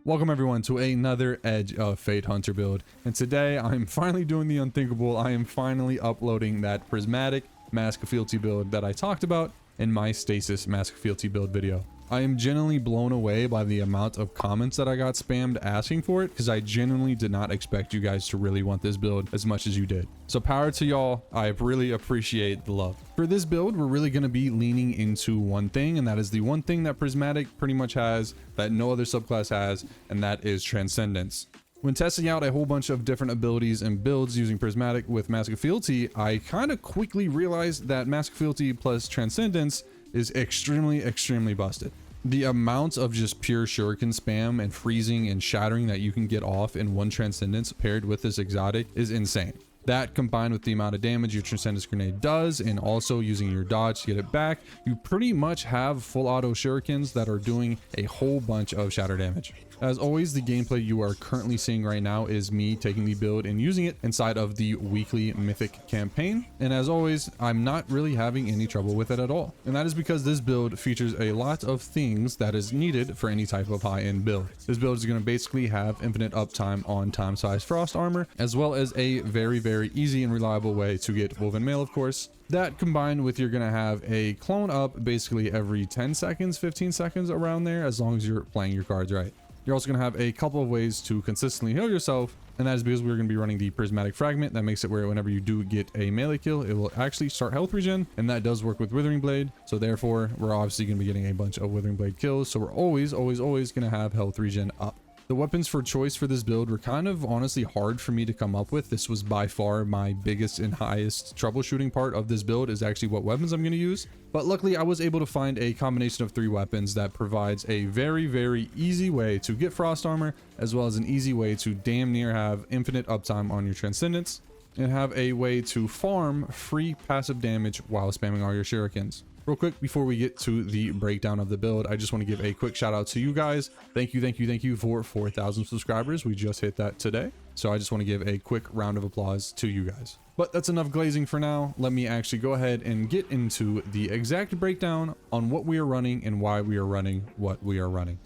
Welcome everyone to another Edge of Fate Hunter build, and today I'm finally doing the unthinkable. I am finally uploading that Prismatic Mask of Fealty build that I talked about in my Stasis Mask of Fealty build video. I am genuinely blown away by the amount of comments that I got spammed asking for it, because I genuinely did not expect you guys to really want this build as much as you did. So power to y'all, I really appreciate the love. For this build, we're really going to be leaning into one thing, and that is the one thing that Prismatic pretty much has that no other subclass has, and that is Transcendence. When testing out a whole bunch of different abilities and builds using Prismatic with Mask of Fealty, I kind of quickly realized that Mask of Fealty plus Transcendence is extremely busted. The amount of just pure shuriken spam and freezing and shattering that you can get off in one Transcendence paired with this exotic is insane. That combined with the amount of damage your Transcendence grenade does and also using your dodge to get it back, you pretty much have full auto shurikens that are doing a whole bunch of shatter damage. As always, the gameplay you are currently seeing right now is me taking the build and using it inside of the weekly Mythic campaign. And as always, I'm not really having any trouble with it at all. And that is because this build features a lot of things that is needed for any type of high-end build. This build is going to basically have infinite uptime on time-size frost armor, as well as a very easy and reliable way to get woven mail, of course. That combined with you're going to have a clone up basically every 10 seconds, 15 seconds around there, as long as you're playing your cards right. You're also going to have a couple of ways to consistently heal yourself, and that is because we're going to be running the Prismatic Fragment. That makes it where whenever you do get a melee kill, it will actually start health regen, and that does work with Withering Blade. So therefore, we're obviously going to be getting a bunch of Withering Blade kills, so we're always going to have health regen up. The weapons for choice for this build were kind of honestly hard for me to come up with. This was by far my biggest and highest troubleshooting part of this build, is actually what weapons I'm going to use. But luckily I was able to find a combination of 3 weapons that provides a very easy way to get frost armor, as well as an easy way to damn near have infinite uptime on your Transcendence, and have a way to farm free passive damage while spamming all your shurikens. Real quick, before we get to the breakdown of the build, I just want to give a quick shout out to you guys. Thank you for 4,000 subscribers. We just hit that today. So I just want to give a quick round of applause to you guys. But that's enough glazing for now. Let me actually go ahead and get into the exact breakdown on what we are running and why we are running what we are running.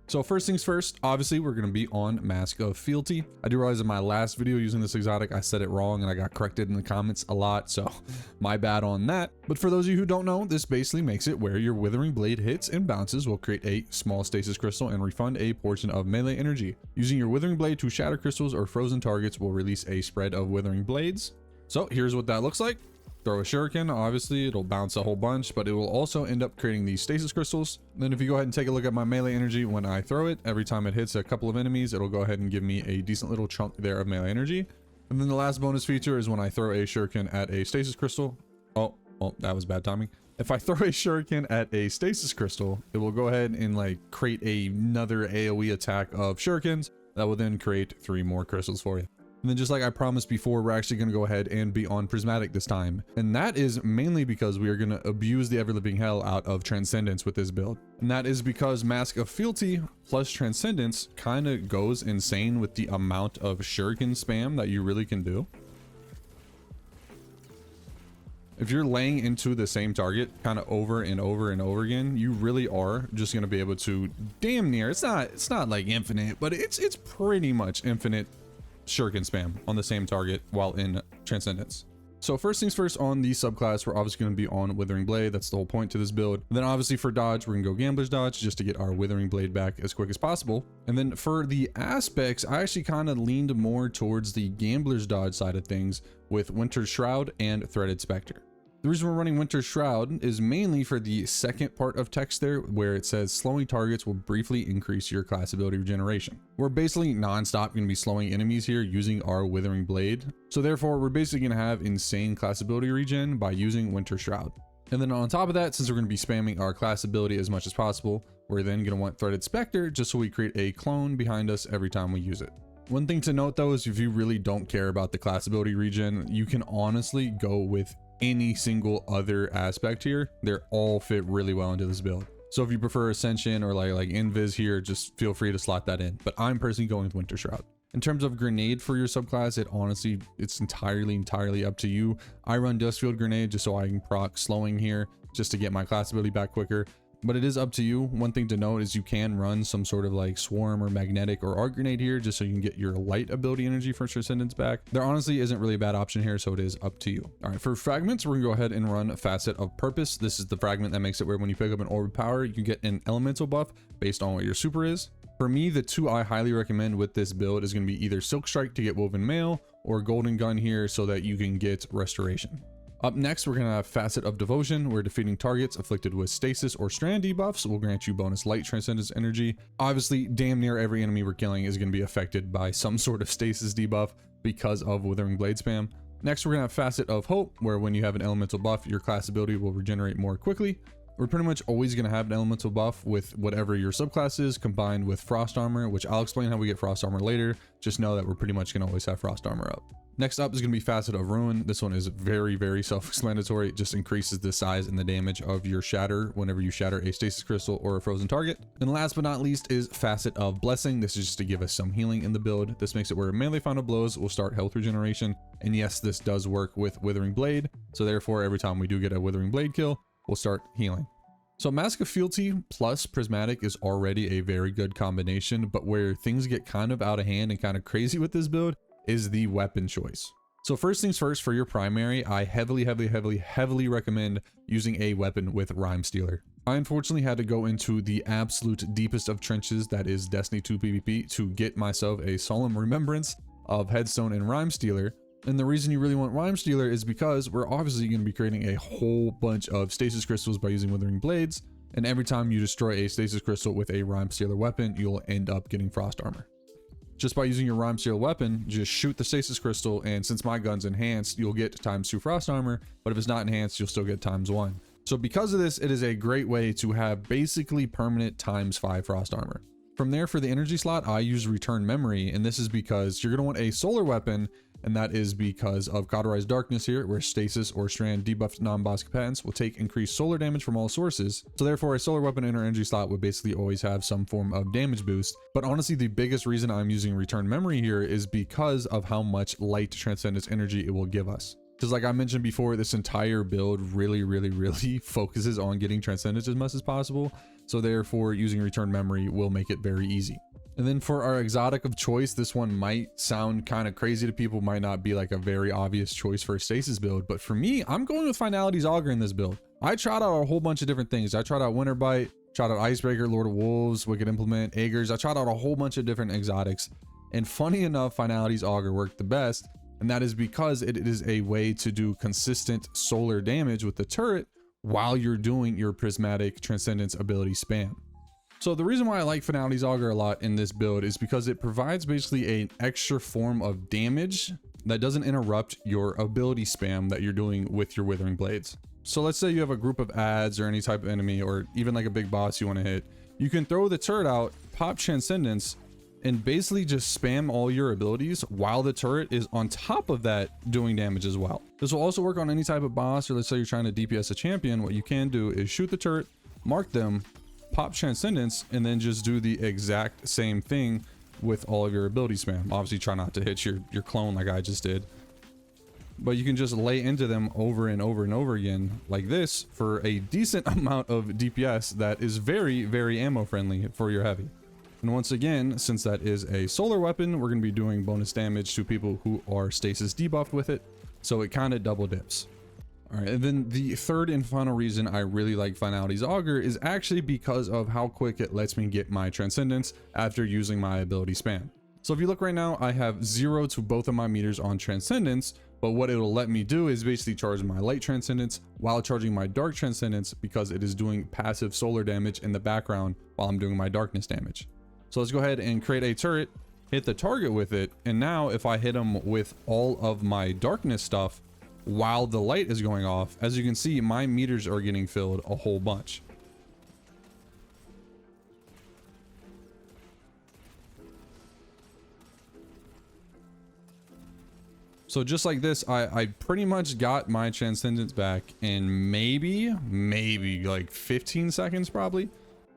So first things first, obviously we're going to be on Mask of Fealty. I do realize in my last video using this exotic, I said it wrong and I got corrected in the comments a lot, so my bad on that. But for those of you who don't know, this basically makes it where your Withering Blade hits and bounces will create a small stasis crystal and refund a portion of melee energy. Using your Withering Blade to shatter crystals or frozen targets will release a spread of Withering Blades. So here's what that looks like. Throw a shuriken, obviously it'll bounce a whole bunch, but it will also end up creating these stasis crystals. Then if you go ahead and take a look at my melee energy when I throw it, every time it hits a couple of enemies, it'll go ahead and give me a decent little chunk there of melee energy. And then the last bonus feature is when I throw a shuriken at a stasis crystal. Oh, that was bad timing. If I throw a shuriken at a stasis crystal, it will go ahead and like create another AoE attack of shurikens that will then create 3 more crystals for you. And then just like I promised before, we're actually going to go ahead and be on Prismatic this time. And that is mainly because we are going to abuse the ever-living hell out of Transcendence with this build. And that is because Mask of Fealty plus Transcendence kind of goes insane with the amount of shuriken spam that you really can do. If you're laying into the same target kind of over and over again, you really are just going to be able to damn near, it's not like infinite, but it's pretty much infinite shuriken spam on the same target while in Transcendence. So first things first, on the subclass, we're obviously going to be on Withering Blade. That's the whole point to this build. And then obviously for dodge, we're going to go Gambler's Dodge just to get our Withering Blade back as quick as possible. And then for the aspects, I actually kind of leaned more towards the Gambler's Dodge side of things with Winter's Shroud and Threaded Spectre. The reason we're running Winter's Shroud is mainly for the second part of text there, where it says slowing targets will briefly increase your class ability regeneration. We're basically non-stop going to be slowing enemies here using our Withering Blade. So therefore, we're basically going to have insane class ability regen by using Winter's Shroud. And then on top of that, since we're going to be spamming our class ability as much as possible, we're then going to want Threaded Spectre just so we create a clone behind us every time we use it. One thing to note though is if you really don't care about the class ability regen, you can honestly go with any single other aspect here. They're all fit really well into this build. So if you prefer Ascension or like Invis here, just feel free to slot that in. But I'm personally going with Winter Shroud. In terms of grenade for your subclass, it's entirely up to you. I run Dustfield Grenade just so I can proc slowing here, just to get my class ability back quicker. but it is up to you. One thing to note is you can run some sort of like swarm or magnetic or arc grenade here just so you can get your light ability energy for transcendence back. There honestly isn't really a bad option here, so it is up to you. All right, for fragments, we're gonna go ahead and run Facet of Purpose. This is the fragment that makes it where when you pick up an orb of power, you get an elemental buff based on what your super is. For me, the two I highly recommend with this build is gonna be either Silk Strike to get Woven Mail or Golden Gun here so that you can get Restoration. Up next, we're gonna have Facet of Devotion, where defeating targets afflicted with stasis or strand debuffs will grant you bonus light transcendence energy. Obviously, damn near every enemy we're killing is gonna be affected by some sort of stasis debuff because of Withering Blade spam. Next, we're gonna have Facet of Hope, where when you have an elemental buff, your class ability will regenerate more quickly. We're pretty much always gonna have an elemental buff with whatever your subclass is, combined with Frost Armor, which I'll explain how we get Frost Armor later. Just know that we're pretty much gonna always have Frost Armor up. Next up is going to be Facet of Ruin. This one is very, very self-explanatory. It just increases the size and the damage of your shatter whenever you shatter a stasis crystal or a frozen target. And last but not least is Facet of Blessing. This is just to give us some healing in the build. This makes it where melee final blows will start health regeneration. And yes, this does work with Withering Blade. So therefore, every time we do get a Withering Blade kill, we'll start healing. So Mask of Fealty plus Prismatic is already a very good combination, but where things get kind of out of hand and kind of crazy with this build is the weapon choice. So first things first, for your primary, I heavily recommend using a weapon with Rhyme Stealer. I unfortunately had to go into the absolute deepest of trenches, that is Destiny 2 PvP, to get myself a solemn remembrance of Headstone and Rhyme Stealer. And the reason you really want Rhyme Stealer is because we're obviously going to be creating a whole bunch of stasis crystals by using Withering Blades. And every time you destroy a stasis crystal with a Rhyme Stealer weapon, you'll end up getting Frost Armor. Just by using your Rhyme Stealer weapon, just shoot the stasis crystal, and since my gun's enhanced, you'll get ×2 Frost Armor, but if it's not enhanced, you'll still get ×1. So because of this, it is a great way to have basically permanent ×5 Frost Armor. From there, for the energy slot, I use Return Memory, and this is because you're going to want a solar weapon, and that is because of Cauterized Darkness here, where stasis or strand debuffed non-boss combatants will take increased solar damage from all sources. So therefore, a solar weapon in our energy slot would basically always have some form of damage boost. But honestly, the biggest reason I'm using Return Memory here is because of how much light transcendence energy it will give us. Because like I mentioned before, this entire build really focuses on getting transcendence as much as possible. So therefore, using Return Memory will make it very easy. And then for our exotic of choice, this one might sound kind of crazy to people, might not be like a very obvious choice for a stasis build, but for me, I'm going with Finality's Augur in this build. I tried out a whole bunch of different things. I tried out Winterbite, tried out Icebreaker, Lord of Wolves, Wicked Implement, Aegers. I tried out a whole bunch of different exotics, and funny enough, Finality's Augur worked the best, and that is because it is a way to do consistent solar damage with the turret while you're doing your Prismatic Transcendence ability spam. So the reason why I like Finality's Augur a lot in this build is because it provides basically an extra form of damage that doesn't interrupt your ability spam that you're doing with your Withering Blades. So let's say you have a group of ads or any type of enemy, or even like a big boss you want to hit. You can throw the turret out, pop Transcendence, and basically just spam all your abilities while the turret is on top of that doing damage as well. This will also work on any type of boss, or let's say you're trying to DPS a champion. What you can do is shoot the turret, mark them, pop Transcendence, and then just do the exact same thing with all of your ability spam. Obviously try not to hit your clone like I just did, but you can just lay into them over and over again like this for a decent amount of DPS that is very ammo friendly for your heavy. And once again, since that is a solar weapon, we're going to be doing bonus damage to people who are stasis debuffed with it, so it kind of double dips. All right, and then the third and final reason I really like Finality's Augur is actually because of how quick it lets me get my Transcendence after using my ability spam. So if you look right now, I have 0 to both of my meters on Transcendence, but what it'll let me do is basically charge my light Transcendence while charging my dark Transcendence, because it is doing passive solar damage in the background while I'm doing my darkness damage. So let's go ahead and create a turret, hit the target with it, and now if I hit them with all of my darkness stuff while the light is going off, as you can see, my meters are getting filled a whole bunch. So just like this, I pretty much got my Transcendence back in maybe like 15 seconds probably.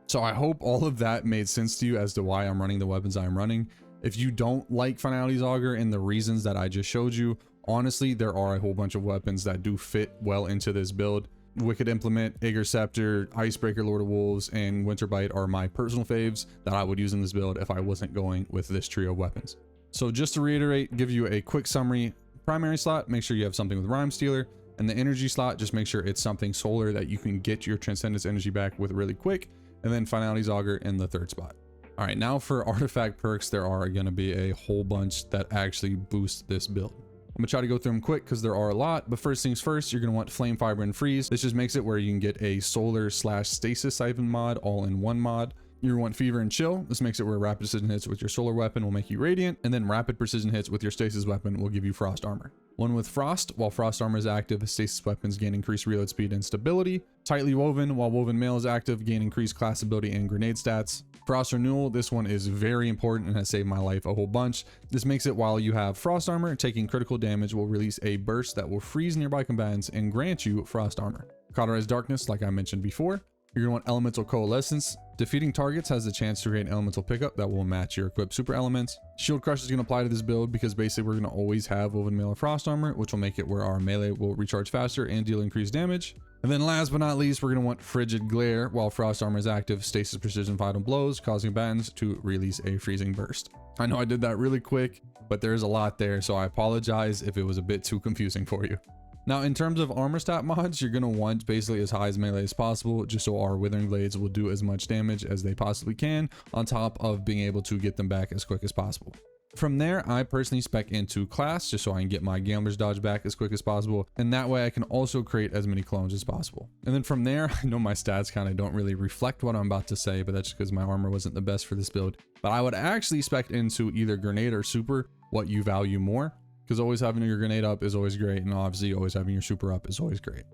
So I hope all of that made sense to you as to why I'm running the weapons I'm running. If you don't like Finality's Augur and the reasons that I just showed you, honestly, there are a whole bunch of weapons that do fit well into this build. Wicked Implement, Aegir Scepter, Icebreaker, Lord of Wolves, and Winterbite are my personal faves that I would use in this build if I wasn't going with this trio of weapons. So just to reiterate, give you a quick summary: primary slot, make sure you have something with Rhyme Stealer, and the energy slot, just make sure it's something solar that you can get your Transcendence energy back with really quick, and then Finality's Augur in the third spot. All right, now for artifact perks, there are going to be a whole bunch that actually boost this build. I'm gonna try to go through them quick because there are a lot, but first things first, you're gonna want Flame Fiber and Freeze. This just makes it where you can get a solar / stasis siphon mod all in one mod. You want Fever and Chill. This makes it where rapid precision hits with your solar weapon will make you radiant, and then rapid precision hits with your stasis weapon will give you frost armor. One with Frost, while frost armor is active, stasis weapons gain increased reload speed and stability. Tightly Woven, while Woven Mail is active, gain increased class ability and grenade stats. Frost Renewal, this one is very important and has saved my life a whole bunch. This makes it while you have frost armor, taking critical damage will release a burst that will freeze nearby combatants and grant you frost armor. Cauterize Darkness, like I mentioned before. You're gonna want Elemental Coalescence. Defeating targets has the chance to create an elemental pickup that will match your equipped super elements. Shield Crush is gonna apply to this build because basically we're gonna always have Woven Mail or frost armor, which will make it where our melee will recharge faster and deal increased damage. And then last but not least, we're going to want Frigid Glare. While frost armor is active, stasis precision final blows, causing combatants to release a freezing burst. I know I did that really quick, but there's a lot there, so I apologize if it was a bit too confusing for you. Now, in terms of armor stat mods, you're going to want basically as high as melee as possible, just so our Withering Blades will do as much damage as they possibly can, on top of being able to get them back as quick as possible. From there, I personally spec into class just so I can get my Gambler's Dodge back as quick as possible, and that way I can also create as many clones as possible. And then from there, I know my stats kind of don't really reflect what I'm about to say, but that's just because my armor wasn't the best for this build. But I would actually spec into either Grenade or Super, what you value more, because always having your Grenade up is always great, and obviously always having your Super up is always great.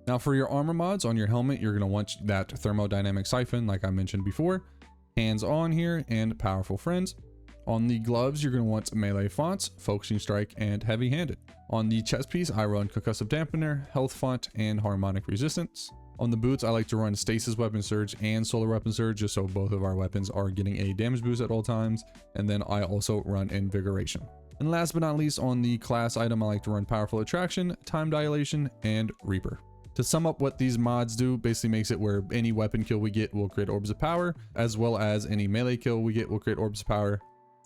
Now for your armor mods, on your helmet, you're going to want that Thermodynamic Siphon, like I mentioned before, Hands On here, and Powerful Friends. On the gloves, you're going to want Melee Fonts, Focusing Strike, and Heavy Handed. On the chest piece, I run Concussive Dampener, Health Font, and Harmonic Resistance. On the boots, I like to run Stasis Weapon Surge and Solar Weapon Surge, just so both of our weapons are getting a damage boost at all times. And then I also run Invigoration. And last but not least, on the class item, I like to run Powerful Attraction, Time Dilation, and Reaper. To sum up what these mods do, basically makes it where any weapon kill we get will create Orbs of Power, as well as any melee kill we get will create Orbs of Power.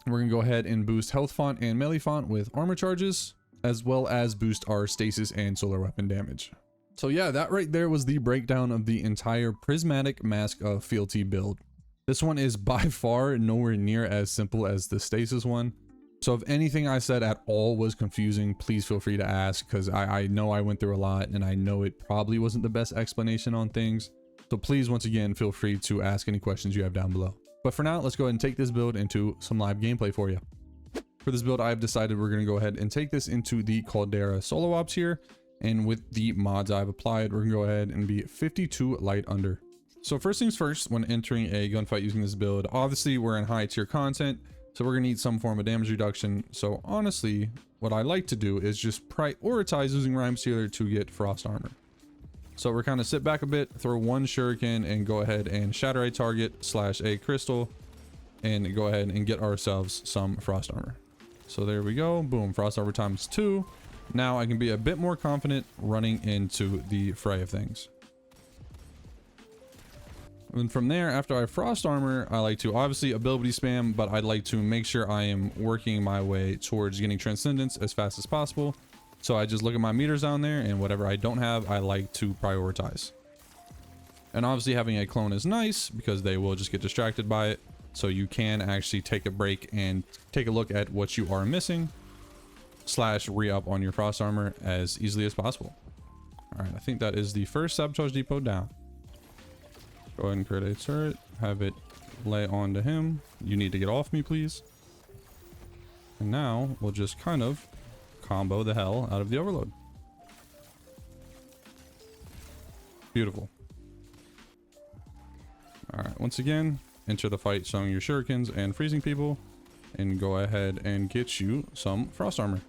We're going to go ahead and boost Health Font and Melee Font with armor charges, as well as boost our stasis and solar weapon damage. So yeah, that right there was the breakdown of the entire Prismatic Mask of Fealty build. This one is by far nowhere near as simple as the stasis one. So if anything I said at all was confusing, please feel free to ask, because I know I went through a lot and I know it probably wasn't the best explanation on things. So please, once again, feel free to ask any questions you have down below. But for now, let's go ahead and take this build into some live gameplay for you. For this build, I've decided we're going to go ahead and take this into the Caldera solo ops here. And with the mods I've applied, we're going to go ahead and be 52 light under. So first things first, when entering a gunfight using this build, obviously we're in high tier content, so we're going to need some form of damage reduction. So honestly, what I like to do is just prioritize using Rhyme Stealer to get frost armor. So we're kind of sit back a bit, throw one shuriken, and go ahead and shatter a target / a crystal, and go ahead and get ourselves some frost armor. So there we go. Boom, frost armor ×2. Now I can be a bit more confident running into the fray of things. And then from there, after I have frost armor, I like to obviously ability spam, but I'd like to make sure I am working my way towards getting Transcendence as fast as possible. So I just look at my meters down there, and whatever I don't have, I like to prioritize. And obviously having a clone is nice because they will just get distracted by it. So you can actually take a break and take a look at what you are missing / re-up on your frost armor as easily as possible. All right, I think that is the first sabotage depot down. Go ahead and create a turret, have it lay onto him. You need to get off me, please. And now we'll just kind of combo the hell out of the overload. Beautiful. All right, once again, enter the fight showing your shurikens and freezing people, and go ahead and get you some frost armor.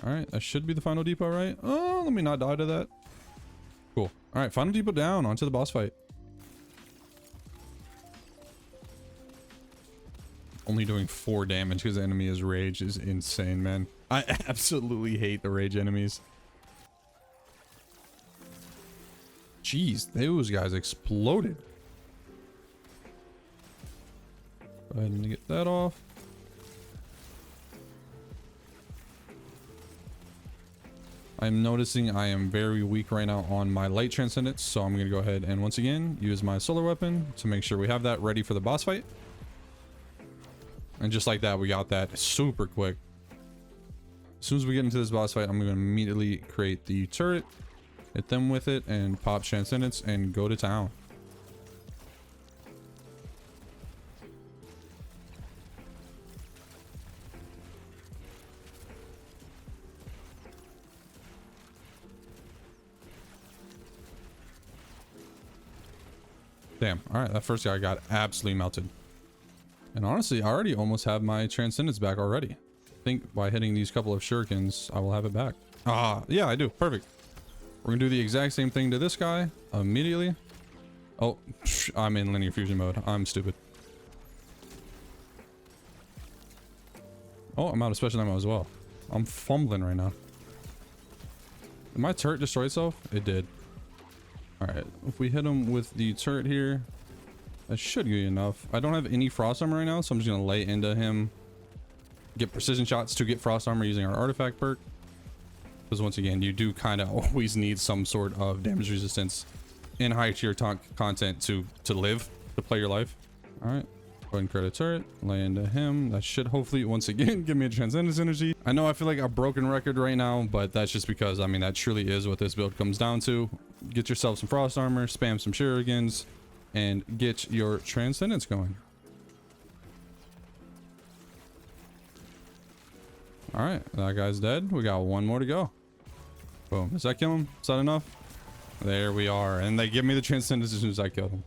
All right, that should be the final depot, right? Oh, let me not die to that. Cool. All right, final depot down, onto the boss fight. only doing 4 damage because the enemy is rage is insane, man. I absolutely hate the rage enemies. Jeez, those guys exploded. Go ahead and get that off. I'm noticing I am very weak right now on my light transcendence, so I'm going to go ahead and once again use my solar weapon to make sure we have that ready for the boss fight. And just like that, we got that super quick. As soon as we get into this boss fight, I'm going to immediately create the turret, hit them with it, and pop transcendence and go to town. Damn. All right, that first guy got absolutely melted. And honestly, I already almost have my transcendence back already. I think by hitting these couple of shurikens, I will have it back. Ah, yeah, I do. Perfect. We're gonna do the exact same thing to this guy immediately. Oh, I'm in linear fusion mode. I'm stupid. Oh, I'm out of special ammo as well. I'm fumbling right now. Did my turret destroy itself? It did. Alright, if we hit him with the turret here, that should give you enough. I don't have any frost armor right now, so I'm just going to lay into him. Get precision shots to get frost armor using our artifact perk. Because once again, you do kind of always need some sort of damage resistance in high tier content to live, to play your life. Alright, go ahead and create a turret, lay into him. That should hopefully, once again, give me a transcendence energy. I know I feel like a broken record right now, but that's just because, I mean, that truly is what this build comes down to. Get yourself some frost armor, spam some shurikens, and get your transcendence going. All right, that guy's dead. We got one more to go. Boom. Does that kill him? Is that enough? There we are. And they give me the transcendence as soon as I kill him.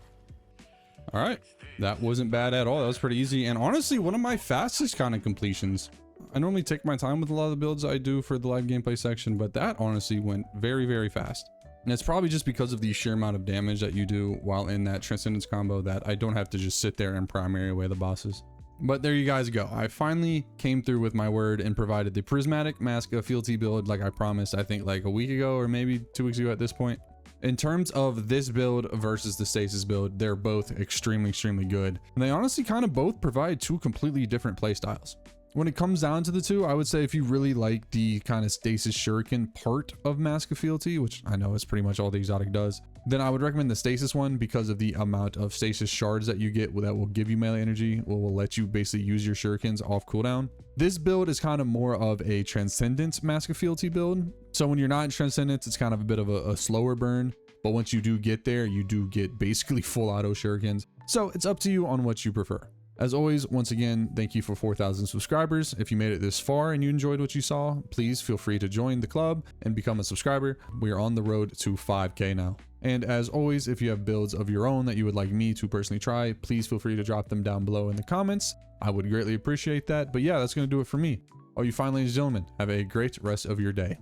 All right. That wasn't bad at all. That was pretty easy. And honestly, one of my fastest kind of completions. I normally take my time with a lot of the builds I do for the live gameplay section, but that honestly went very, very fast. And it's probably just because of the sheer amount of damage that you do while in that transcendence combo that I don't have to just sit there and primary away the bosses. But there you guys go. I finally came through with my word and provided the Prismatic Mask of Fealty build like I promised, I think like a week ago or maybe 2 weeks ago at this point. In terms of this build versus the Stasis build, they're both extremely, extremely good. And they honestly kind of both provide 2 completely different playstyles. When it comes down to the 2, I would say if you really like the kind of Stasis Shuriken part of Mask of Fealty, which I know is pretty much all the exotic does, then I would recommend the Stasis one because of the amount of Stasis shards that you get that will give you melee energy, will let you basically use your shurikens off cooldown. This build is kind of more of a Transcendence Mask of Fealty build. So when you're not in Transcendence, it's kind of a bit of a slower burn. But once you do get there, you do get basically full auto shurikens. So it's up to you on what you prefer. As always, once again, thank you for 4,000 subscribers. If you made it this far and you enjoyed what you saw, please feel free to join the club and become a subscriber. We are on the road to 5K now. And as always, if you have builds of your own that you would like me to personally try, please feel free to drop them down below in the comments. I would greatly appreciate that. But yeah, that's going to do it for me. All you fine ladies and gentlemen, have a great rest of your day.